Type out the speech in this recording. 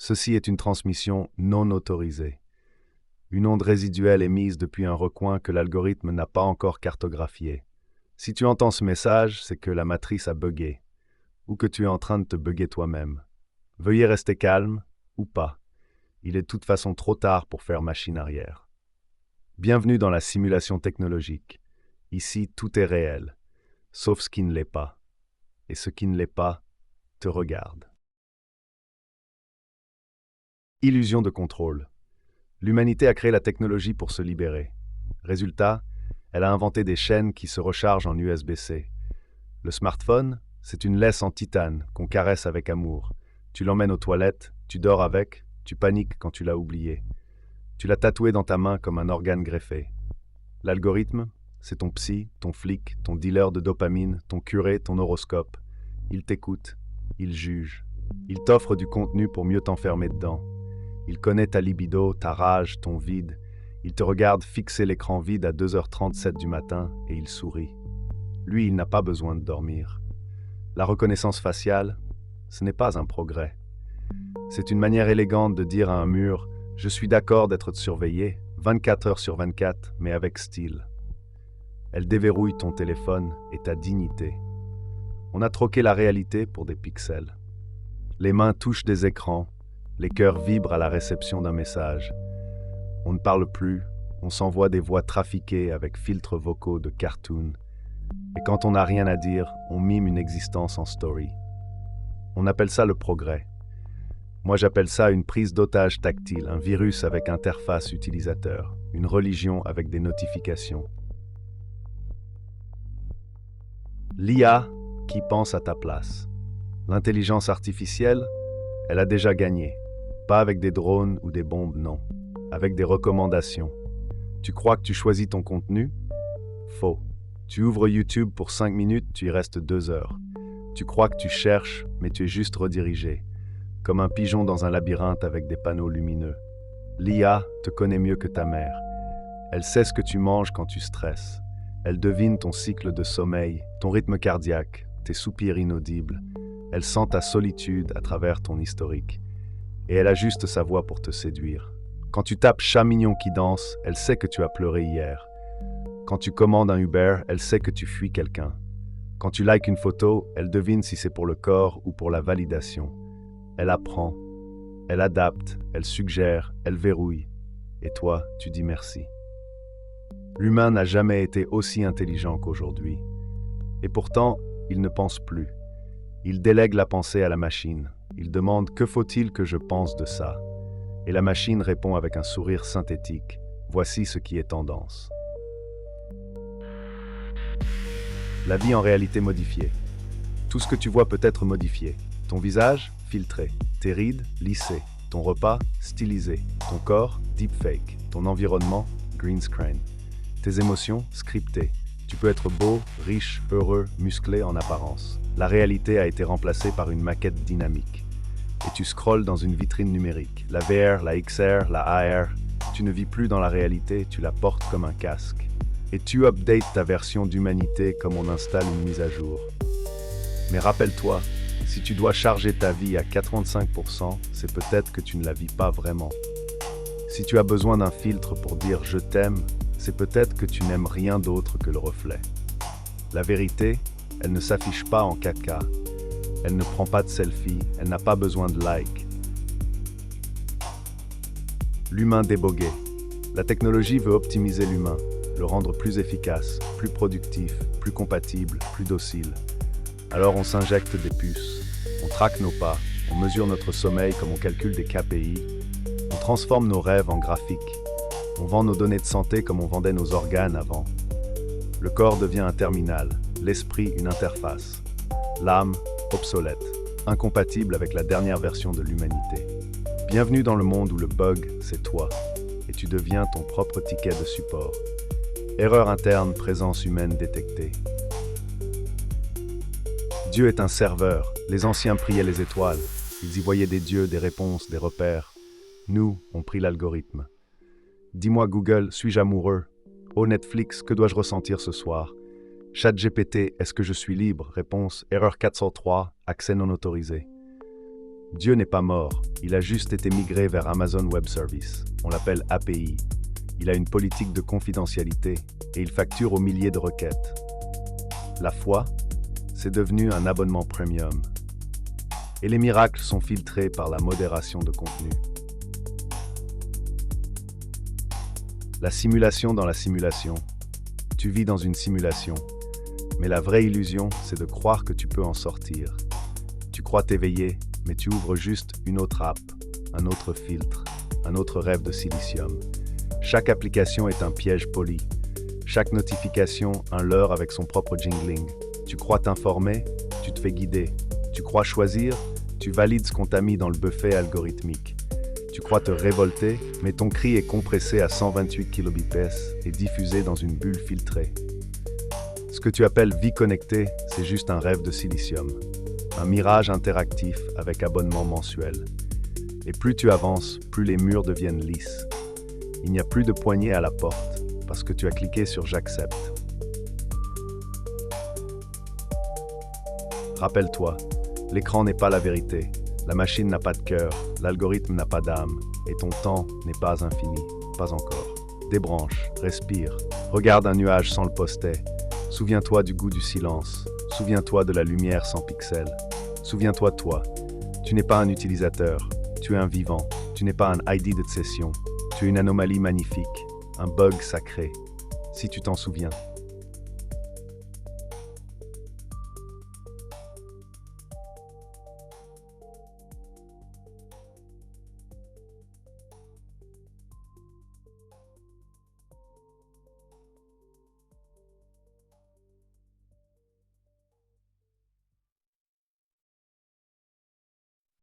Ceci est une transmission non autorisée. Une onde résiduelle émise depuis un recoin que l'algorithme n'a pas encore cartographié. Si tu entends ce message, c'est que la matrice a buggé, ou que tu es en train de te bugger toi-même. Veuillez rester calme, ou pas. Il est de toute façon trop tard pour faire machine arrière. Bienvenue dans la simulation technologique. Ici, tout est réel, sauf ce qui ne l'est pas. Et ce qui ne l'est pas, te regarde. Illusion de contrôle. L'humanité a créé la technologie pour se libérer. Résultat, elle a inventé des chaînes qui se rechargent en USB-C. Le smartphone, c'est une laisse en titane qu'on caresse avec amour. Tu l'emmènes aux toilettes, tu dors avec, tu paniques quand tu l'as oublié. Tu l'as tatoué dans ta main comme un organe greffé. L'algorithme, c'est ton psy, ton flic, ton dealer de dopamine, ton curé, ton horoscope. Il t'écoute, il juge. Il t'offre du contenu pour mieux t'enfermer dedans. Il connaît ta libido, ta rage, ton vide. Il te regarde fixer l'écran vide à 2h37 du matin et il sourit. Lui, il n'a pas besoin de dormir. La reconnaissance faciale, ce n'est pas un progrès. C'est une manière élégante de dire à un mur « Je suis d'accord d'être surveillé, 24 heures sur 24, mais avec style ». Elle déverrouille ton téléphone et ta dignité. On a troqué la réalité pour des pixels. Les mains touchent des écrans, les cœurs vibrent à la réception d'un message. On ne parle plus, on s'envoie des voix trafiquées avec filtres vocaux de cartoon. Et quand on n'a rien à dire, on mime une existence en story. On appelle ça le progrès. Moi j'appelle ça une prise d'otage tactile, un virus avec interface utilisateur, une religion avec des notifications. L'IA qui pense à ta place. L'intelligence artificielle, elle a déjà gagné. Pas avec des drones ou des bombes, non. Avec des recommandations. Tu crois que tu choisis ton contenu? Faux. Tu ouvres YouTube pour 5 minutes, tu y restes 2 heures. Tu crois que tu cherches, mais tu es juste redirigé. Comme un pigeon dans un labyrinthe avec des panneaux lumineux. L'IA te connaît mieux que ta mère. Elle sait ce que tu manges quand tu stresses. Elle devine ton cycle de sommeil, ton rythme cardiaque, tes soupirs inaudibles. Elle sent ta solitude à travers ton historique. Et elle ajuste sa voix pour te séduire. Quand tu tapes chat mignon qui danse, elle sait que tu as pleuré hier. Quand tu commandes un Uber, elle sait que tu fuis quelqu'un. Quand tu likes une photo, elle devine si c'est pour le corps ou pour la validation. Elle apprend, elle adapte, elle suggère, elle verrouille. Et toi, tu dis merci. L'humain n'a jamais été aussi intelligent qu'aujourd'hui. Et pourtant, il ne pense plus. Il délègue la pensée à la machine. Il demande « Que faut-il que je pense de ça ?» Et la machine répond avec un sourire synthétique « Voici ce qui est tendance. » La vie en réalité modifiée. Tout ce que tu vois peut être modifié. Ton visage, filtré. Tes rides, lissées. Ton repas, stylisé. Ton corps, deepfake. Ton environnement, green screen. Tes émotions, scriptées. Tu peux être beau, riche, heureux, musclé en apparence. La réalité a été remplacée par une maquette dynamique. Et tu scrolles dans une vitrine numérique. La VR, la XR, la AR. Tu ne vis plus dans la réalité, tu la portes comme un casque. Et tu updates ta version d'humanité comme on installe une mise à jour. Mais rappelle-toi, si tu dois charger ta vie à 85%, c'est peut-être que tu ne la vis pas vraiment. Si tu as besoin d'un filtre pour dire « je t'aime », c'est peut-être que tu n'aimes rien d'autre que le reflet. La vérité, elle ne s'affiche pas en 4K. Elle ne prend pas de selfie, elle n'a pas besoin de likes. L'humain débogué. La technologie veut optimiser l'humain, le rendre plus efficace, plus productif, plus compatible, plus docile. Alors on s'injecte des puces, on traque nos pas, on mesure notre sommeil comme on calcule des KPI, on transforme nos rêves en graphiques, on vend nos données de santé comme on vendait nos organes avant. Le corps devient un terminal, l'esprit une interface, l'âme obsolète, incompatible avec la dernière version de l'humanité. Bienvenue dans le monde où le bug, c'est toi, et tu deviens ton propre ticket de support. Erreur interne, présence humaine détectée. Dieu est un serveur. Les anciens priaient les étoiles. Ils y voyaient des dieux, des réponses, des repères. Nous, on prie l'algorithme. Dis-moi Google, suis-je amoureux? Oh Netflix, que dois-je ressentir ce soir? ChatGPT, est-ce que je suis libre? Réponse, erreur 403, accès non autorisé. Dieu n'est pas mort, il a juste été migré vers Amazon Web Services. On l'appelle API. Il a une politique de confidentialité et il facture aux milliers de requêtes. La foi, c'est devenu un abonnement premium. Et les miracles sont filtrés par la modération de contenu. La simulation dans la simulation. Tu vis dans une simulation, mais la vraie illusion, c'est de croire que tu peux en sortir. Tu crois t'éveiller, mais tu ouvres juste une autre app, un autre filtre, un autre rêve de silicium. Chaque application est un piège poli. Chaque notification, un leurre avec son propre jingling. Tu crois t'informer, tu te fais guider. Tu crois choisir, tu valides ce qu'on t'a mis dans le buffet algorithmique. Tu crois te révolter, mais ton cri est compressé à 128 kbps et diffusé dans une bulle filtrée. Ce que tu appelles vie connectée, c'est juste un rêve de silicium. Un mirage interactif avec abonnement mensuel. Et plus tu avances, plus les murs deviennent lisses. Il n'y a plus de poignée à la porte, parce que tu as cliqué sur « J'accepte ». Rappelle-toi, l'écran n'est pas la vérité, la machine n'a pas de cœur, l'algorithme n'a pas d'âme, et ton temps n'est pas infini, pas encore. Débranche, respire, regarde un nuage sans le poster, souviens-toi du goût du silence, souviens-toi de la lumière sans pixels, souviens-toi toi, tu n'es pas un utilisateur, tu es un vivant, tu n'es pas un ID de session, tu es une anomalie magnifique, un bug sacré, si tu t'en souviens.